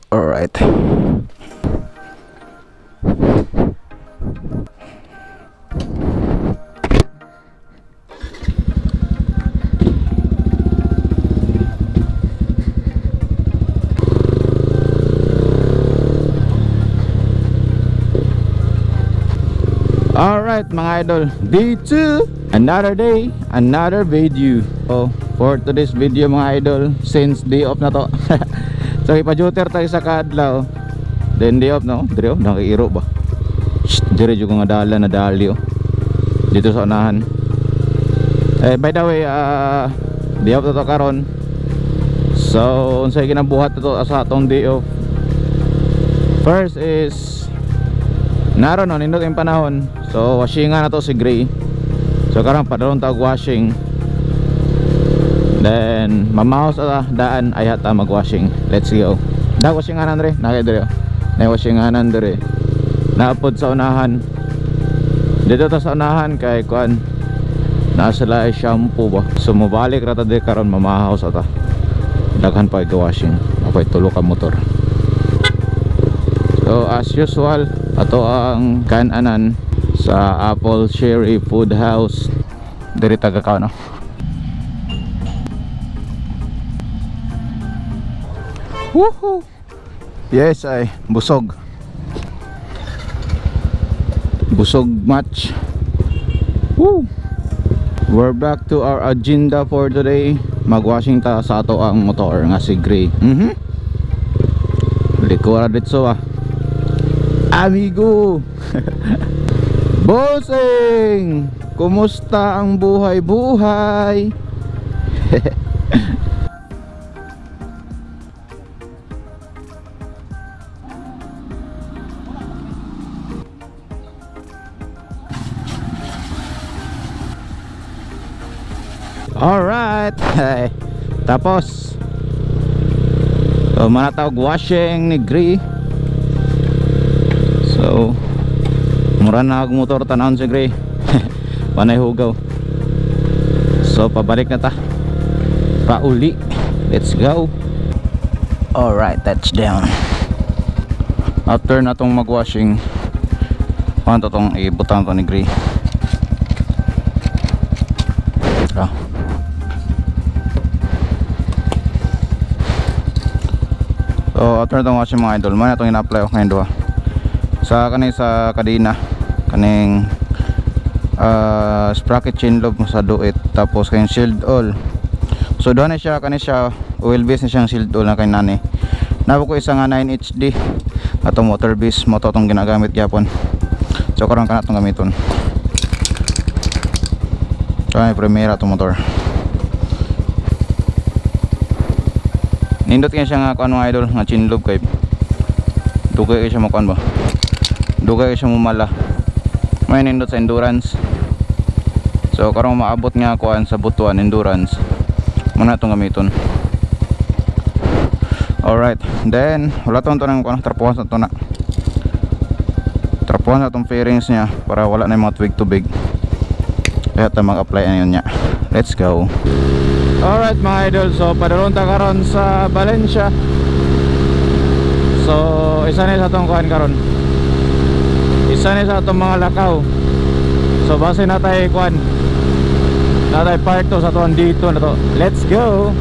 Alright. Alright mga idol, day 2, another day, another video. So for today's video mga idol, since day off na to so ipa-juter tayo sa kadlaw. Then day off no, dire nakiiro ba? Dire jud ko nga dala na dali dito sa unahan. By the way, day off na to karon. So unsay ginabuhat to sa atong day off? First is naroon no, nindot yung panahon. So washingan na to si Gray. So karang padalong tag washing. Then mamahos sa daan ay hata mag-washing. Let's go. Da washinganan dire, nakay dire. Na washinganan dire. Naapod sa unahan. Dito ta sa unahan kay kuan. Nasa la shampoo ba. So mobalik ra ta dire karon mamahos ata. Daghan pa i-washing. Apay tulo ka motor. So as usual, ato ang kananan sa Apple Cherry Food House diri taga-kao no. Woohoo! Yes ay busog. Busog match. Woo! We're back to our agenda for today. Magwashing ta sa ato ang motor nga si Gray. Likura dito amigo. Bossing, kumusta ang buhay-buhay? Alright. Tapos so manatawag washing ni Gray. So mura na ang motor tanahon si Gray. Panay hugaw. So pabalik na ta pauli. Let's go. Alright, that's down. After na tong magwashing, ano tong ibutang to ni Gray. So after itong washing mga idol, man itong ina-apply ko ngayon doon sa kaning sa kadena kaning sprocket chain lobe sa duit, tapos kayong shield oil. So doon na siya kaning siya oil base na siyang shield oil na kay nani. Nabo ko isa nga 9 HD atong motor base mo to tong ginagamit gyapon. So karon kana tong gamiton. So ay primera tong motor. Nindot kaya siya nga kuan mga idol nga chain lobe kay dugay kaya siya makuan ba. Dugay siya mumala. May nindot sa endurance. So karong maabot nga kuan sa butuan endurance, muna itong gamiton. Alright, then wala to nang kuan trapuhan sa to na. Trapuhan sa tong fairings niya para wala na yung mga tubig-tubig. Kaya ta mag-apply na yun niya. Let's go. Alright mga idol, so padalon ta karon sa Valencia. So isa na sa tong kuan karon. Isa na sa itong mga lakaw. So base na tayo kuan, na tayo part to sa tuwan dito na to. Let's go.